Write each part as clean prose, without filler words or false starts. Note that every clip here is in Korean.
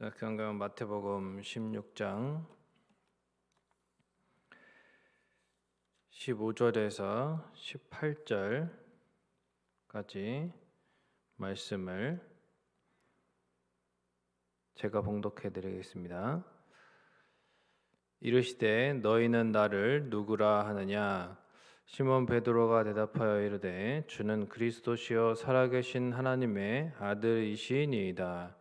자, 그런가 마태복음 16장 15절에서 18절까지 말씀을 제가 봉독해 드리겠습니다. 이르시되 너희는 나를 누구라 하느냐? 시몬 베드로가 대답하여 이르되 주는 그리스도시요 살아계신 하나님의 아들이시니이다.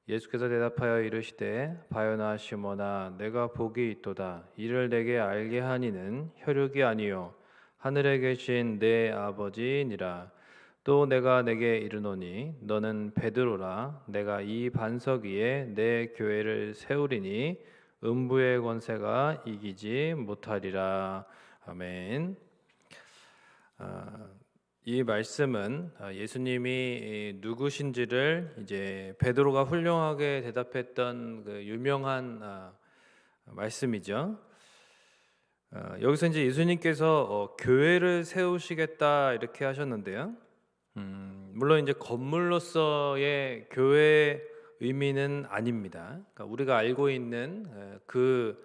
예수께서 대답하여 이르시되 바요나 시몬아 내가 복이 있도다. 이를 내게 알게 하니는 혈육이 아니요 하늘에 계신 내 아버지니라. 또 내가 내게 이르노니 너는 베드로라. 내가 이 반석 위에 내 교회를 세우리니 음부의 권세가 이기지 못하리라. 아멘. 이 말씀은 예수님이 누구신지를 이제 베드로가 훌륭하게 대답했던 그 유명한 말씀이죠. 여기서 이제 예수님께서 교회를 세우시겠다 이렇게 하셨는데요. 물론 이제 건물로서의 교회의 의미는 아닙니다. 그러니까 우리가 알고 있는 그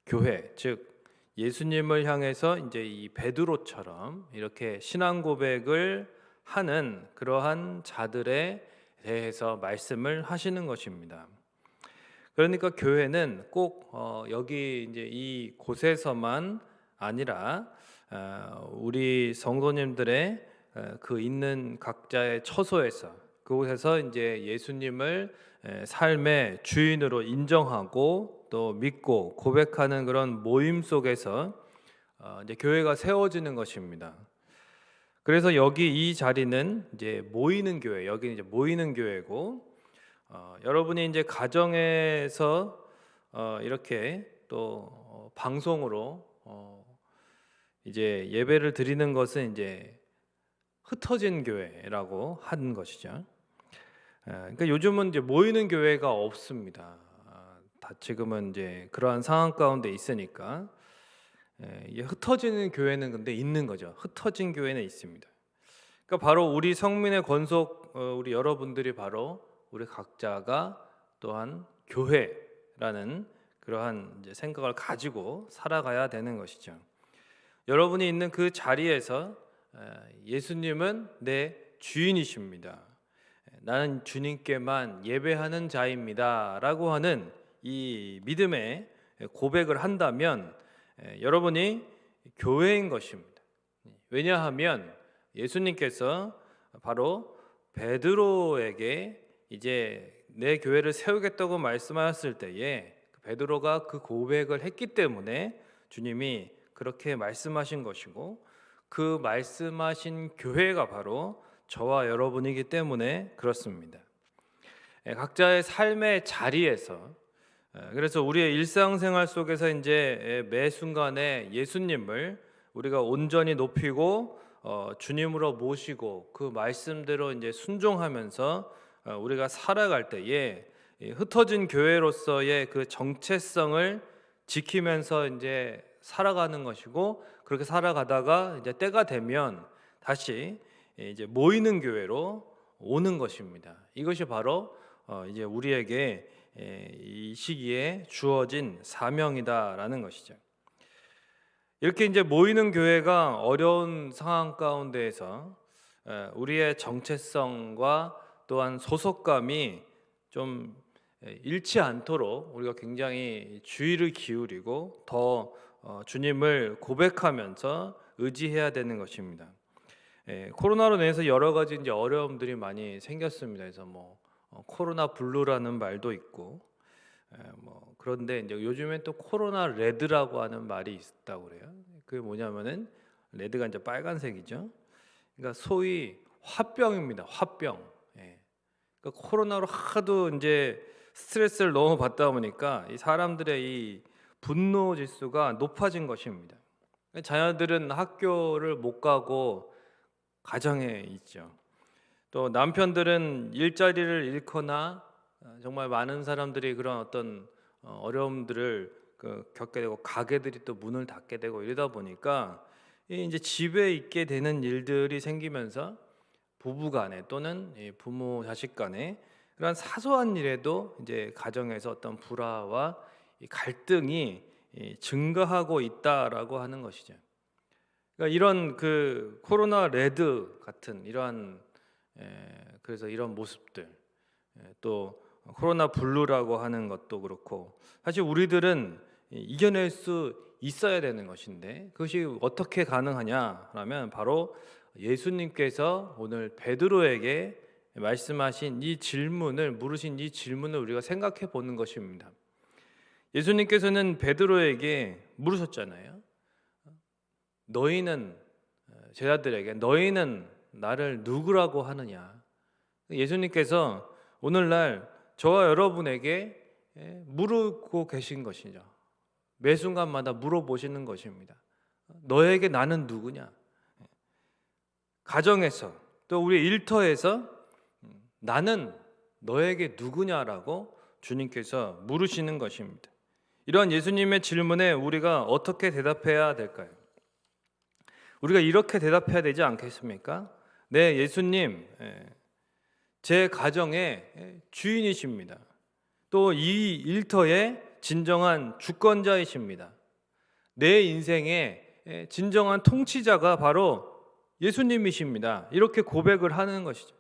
교회, 즉 예수님을 향해서 이제 이 베드로처럼 이렇게 신앙 고백을 하는 그러한 자들에 대해서 말씀을 하시는 것입니다. 그러니까 교회는 꼭 여기 이제 이 곳에서만 아니라 우리 성도님들의 그 있는 각자의 처소에서 그곳에서 이제 예수님을 삶의 주인으로 인정하고 또 믿고 고백하는 그런 모임 속에서 이제 교회가 세워지는 것입니다. 그래서 여기 이 자리는 이제 모이는 교회, 여기 이제 모이는 교회고, 여러분이 이제 가정에서 이렇게 또 방송으로 이제 예배를 드리는 것은 이제 흩어진 교회라고 하는 것이죠. 그러니까 요즘은 이제 모이는 교회가 없습니다. 다 지금은 이제 그러한 상황 가운데 있으니까 흩어지는 교회는 근데 있는 거죠. 흩어진 교회는 있습니다. 그러니까 바로 우리 성민의 권속 우리 여러분들이 바로 우리 각자가 또한 교회라는 그러한 이제 생각을 가지고 살아가야 되는 것이죠. 여러분이 있는 그 자리에서 예수님은 내 주인이십니다. 나는 주님께만 예배하는 자입니다 라고 하는 이 믿음의 고백을 한다면 여러분이 교회인 것입니다. 왜냐하면 예수님께서 바로 베드로에게 이제 내 교회를 세우겠다고 말씀하셨을 때에 베드로가 그 고백을 했기 때문에 주님이 그렇게 말씀하신 것이고, 그 말씀하신 교회가 바로 저와 여러분이기 때문에 그렇습니다. 각자의 삶의 자리에서, 그래서 우리의 일상생활 속에서 이제 매 순간에 예수님을 우리가 온전히 높이고 주님으로 모시고 그 말씀대로 이제 순종하면서 우리가 살아갈 때에 흩어진 교회로서의 그 정체성을 지키면서 이제 살아가는 것이고, 그렇게 살아가다가 이제 때가 되면 다시 이제 모이는 교회로 오는 것입니다. 이것이 바로 이제 우리에게 이 시기에 주어진 사명이다라는 것이죠. 이렇게 이제 모이는 교회가 어려운 상황 가운데에서 우리의 정체성과 또한 소속감이 좀 잃지 않도록 우리가 굉장히 주의를 기울이고 더 주님을 고백하면서 의지해야 되는 것입니다. 코로나로 인해서 여러 가지 이제 어려움들이 많이 생겼습니다. 그래서 뭐 코로나 블루라는 말도 있고, 그런데 이제 요즘엔 또 코로나 레드라고 하는 말이 있다고 그래요. 그게 뭐냐면은 레드가 이제 빨간색이죠. 그러니까 소위 화병입니다. 화병. 그러니까 코로나로 하도 이제 스트레스를 너무 받다 보니까 이 사람들의 이 분노 지수가 높아진 것입니다. 자녀들은 학교를 못 가고 가정에 있죠. 또 남편들은 일자리를 잃거나 정말 많은 사람들이 그런 어떤 어려움들을 겪게 되고 가게들이 또 문을 닫게 되고 이러다 보니까 이제 집에 있게 되는 일들이 생기면서 부부간에 또는 부모 자식 간에 그런 사소한 일에도 이제 가정에서 어떤 불화와 이 갈등이 증가하고 있다라고 하는 것이죠. 그러니까 이런 그 코로나 레드 같은 이러한 그래서 이런 모습들, 또 코로나 블루라고 하는 것도 그렇고, 사실 우리들은 이겨낼 수 있어야 되는 것인데 그것이 어떻게 가능하냐라면 바로 예수님께서 오늘 베드로에게 말씀하신 이 질문을 물으신 이 질문을 우리가 생각해 보는 것입니다. 예수님께서는 베드로에게 물으셨잖아요. 너희는 제자들에게 너희는 나를 누구라고 하느냐? 예수님께서 오늘날 저와 여러분에게 물고 계신 것이죠. 매 순간마다 물어보시는 것입니다. 너에게 나는 누구냐? 가정에서 또 우리 일터에서 나는 너에게 누구냐라고 주님께서 물으시는 것입니다. 이러한 예수님의 질문에 우리가 어떻게 대답해야 될까요? 우리가 이렇게 대답해야 되지 않겠습니까? 네, 예수님, 제 가정의 주인이십니다. 또 이 일터의 진정한 주권자이십니다. 내 인생의 진정한 통치자가 바로 예수님이십니다. 이렇게 고백을 하는 것이죠.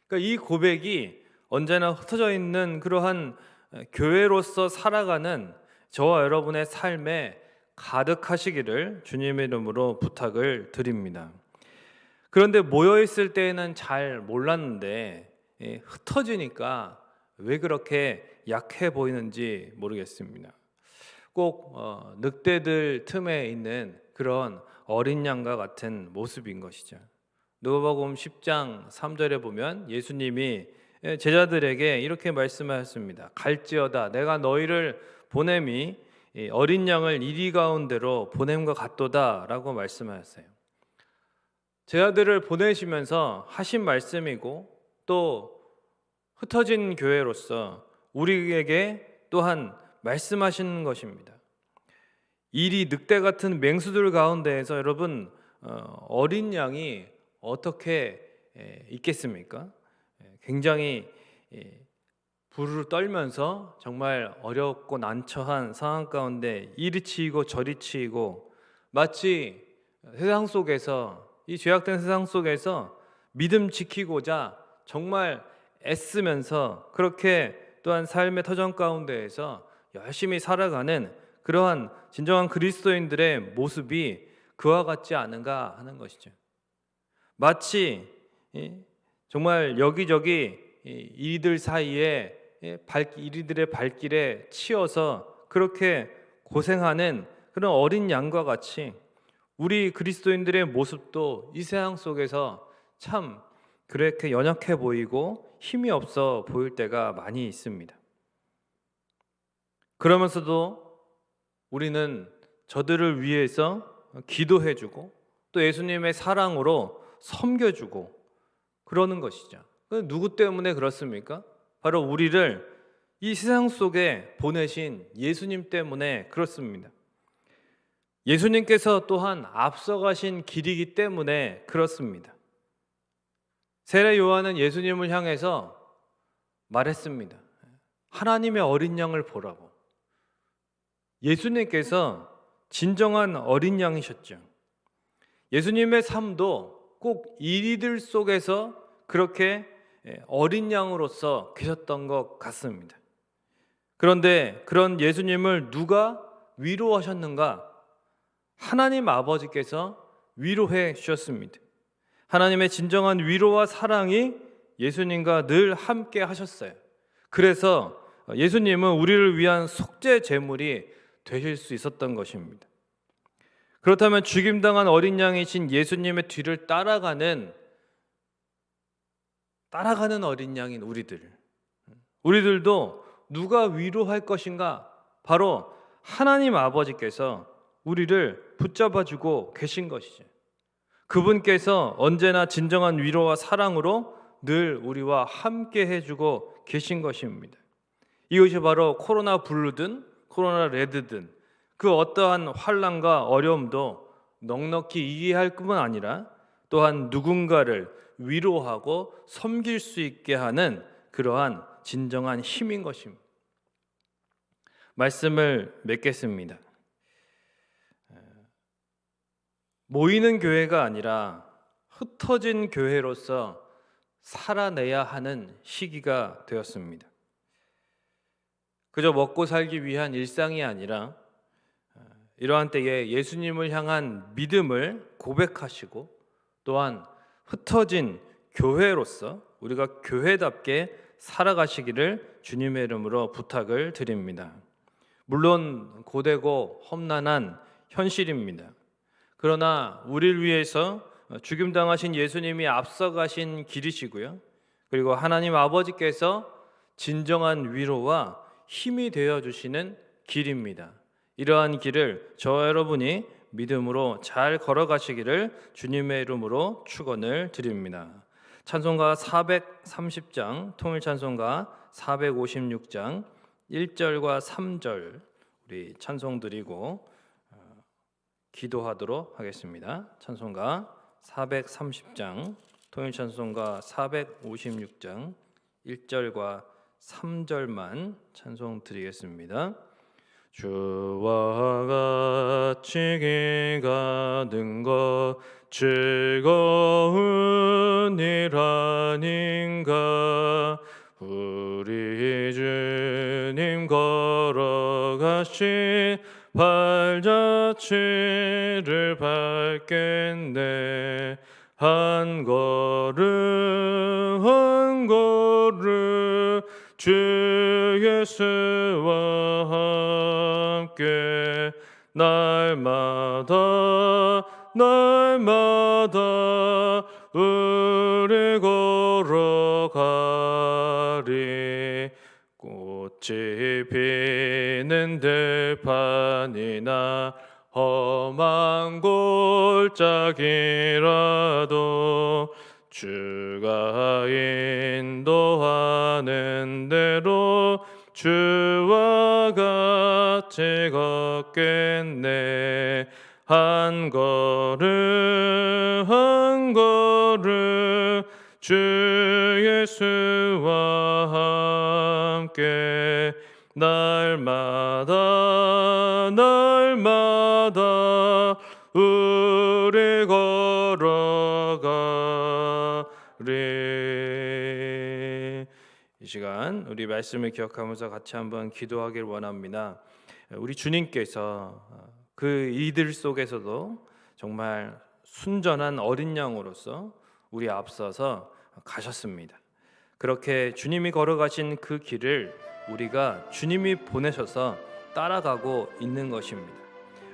그러니까 이 고백이 언제나 흩어져 있는 그러한 교회로서 살아가는 저와 여러분의 삶에 가득하시기를 주님의 이름으로 부탁을 드립니다. 그런데 모여 있을 때에는 잘 몰랐는데 흩어지니까 왜 그렇게 약해 보이는지 모르겠습니다. 꼭 늑대들 틈에 있는 그런 어린 양과 같은 모습인 것이죠. 누가복음 10장 3절에 보면 예수님이 제자들에게 이렇게 말씀하셨습니다. 갈지어다 내가 너희를 보냄이 어린 양을 이리 가운데로 보냄과 같도다 라고 말씀하셨어요. 제자들을 보내시면서 하신 말씀이고 또 흩어진 교회로서 우리에게 또한 말씀하시는 것입니다. 이리 늑대 같은 맹수들 가운데에서 여러분 어린 양이 어떻게 있겠습니까? 굉장히 부르르 떨면서 정말 어렵고 난처한 상황 가운데 이리 치이고 저리 치이고 마치 세상 속에서 이 죄악된 세상 속에서 믿음 지키고자 정말 애쓰면서 그렇게 또한 삶의 터전 가운데에서 열심히 살아가는 그러한 진정한 그리스도인들의 모습이 그와 같지 않은가 하는 것이죠. 마치 정말 여기저기 이들 사이에 이들의 발길에 치여서 그렇게 고생하는 그런 어린 양과 같이 우리 그리스도인들의 모습도 이 세상 속에서 참 그렇게 연약해 보이고 힘이 없어 보일 때가 많이 있습니다. 그러면서도 우리는 저들을 위해서 기도해주고 또 예수님의 사랑으로 섬겨주고 그러는 것이죠. 누구 때문에 그렇습니까? 바로 우리를 이 세상 속에 보내신 예수님 때문에 그렇습니다. 예수님께서 또한 앞서가신 길이기 때문에 그렇습니다. 세례 요한은 예수님을 향해서 말했습니다. 하나님의 어린 양을 보라고. 예수님께서 진정한 어린 양이셨죠. 예수님의 삶도 꼭 이리들 속에서 그렇게 어린 양으로서 계셨던 것 같습니다. 그런데 그런 예수님을 누가 위로하셨는가? 하나님 아버지께서 위로해 주셨습니다. 하나님의 진정한 위로와 사랑이 예수님과 늘 함께 하셨어요. 그래서 예수님은 우리를 위한 속죄 제물이 되실 수 있었던 것입니다. 그렇다면 죽임당한 어린 양이신 예수님의 뒤를 따라가는 어린 양인 우리들도 누가 위로할 것인가? 바로 하나님 아버지께서 우리를 붙잡아주고 계신 것이죠. 그분께서 언제나 진정한 위로와 사랑으로 늘 우리와 함께 해주고 계신 것입니다. 이것이 바로 코로나 블루든 코로나 레드든 그 어떠한 환난과 어려움도 넉넉히 이해할 뿐만 아니라 또한 누군가를 위로하고 섬길 수 있게 하는 그러한 진정한 힘인 것입니다. 말씀을 맺겠습니다. 모이는 교회가 아니라 흩어진 교회로서 살아내야 하는 시기가 되었습니다. 그저 먹고 살기 위한 일상이 아니라 이러한 때에 예수님을 향한 믿음을 고백하시고 또한 흩어진 교회로서 우리가 교회답게 살아가시기를 주님의 이름으로 부탁을 드립니다. 물론 고되고 험난한 현실입니다. 그러나 우리를 위해서 죽임당하신 예수님이 앞서가신 길이시고요. 그리고 하나님 아버지께서 진정한 위로와 힘이 되어주시는 길입니다. 이러한 길을 저와 여러분이 믿음으로 잘 걸어가시기를 주님의 이름으로 축원을 드립니다. 찬송가 430장, 통일찬송가 456장 1절과 3절 우리 찬송 드리고 기도하도록 하겠습니다. 찬송가 430장, 통일찬송가 456장 1절과 3절만 찬송 드리겠습니다. 주와 같이 길 가는 것 즐거운 일 아닌가. 우리 주님 걸어가신 발자취를 밟겠네. 한 걸음 한 걸음 주 예수와 함께 날마다 우리 걸어가리. 꽃이 피는 들판이나 험한 골짜기라도 주가 인도하는 대로 주와 같이 걷겠네. 한 걸음 한 걸음 주 예수와 함께 날마다 우리 걸어가리. 이 시간 우리 말씀을 기억하면서 같이 한번 기도하길 원합니다. 우리 주님께서 그 이들 속에서도 정말 순전한 어린 양으로서 우리 앞서서 가셨습니다. 그렇게 주님이 걸어가신 그 길을 우리가 주님이 보내셔서 따라가고 있는 것입니다.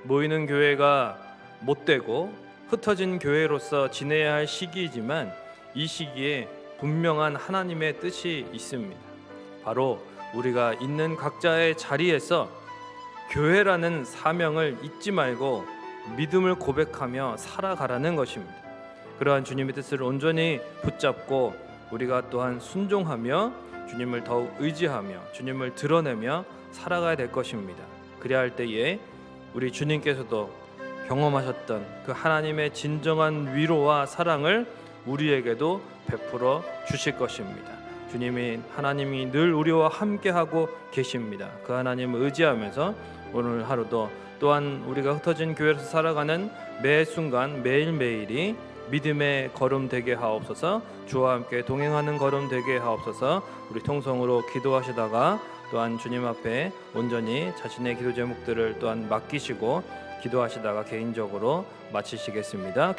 모이는 교회가 못되고 흩어진 교회로서 지내야 할 시기이지만 이 시기에 분명한 하나님의 뜻이 있습니다. 바로 우리가 있는 각자의 자리에서 교회라는 사명을 잊지 말고 믿음을 고백하며 살아가라는 것입니다. 그러한 주님의 뜻을 온전히 붙잡고 우리가 또한 순종하며 주님을 더욱 의지하며 주님을 드러내며 살아가야 될 것입니다. 그래야 할 때에 우리 주님께서도 경험하셨던 그 하나님의 진정한 위로와 사랑을 우리에게도 베풀어 주실 것입니다. 하나님이 늘 우리와 함께하고 계십니다. 그 하나님을 의지하면서 오늘 하루도 또한 우리가 흩어진 교회에서 살아가는 매 순간 매일매일이 믿음의 걸음 되게 하옵소서. 주와 함께 동행하는 걸음 되게 하옵소서. 우리 통성으로 기도하시다가 또한 주님 앞에 온전히 자신의 기도 제목들을 또한 맡기시고 기도하시다가 개인적으로 마치시겠습니다.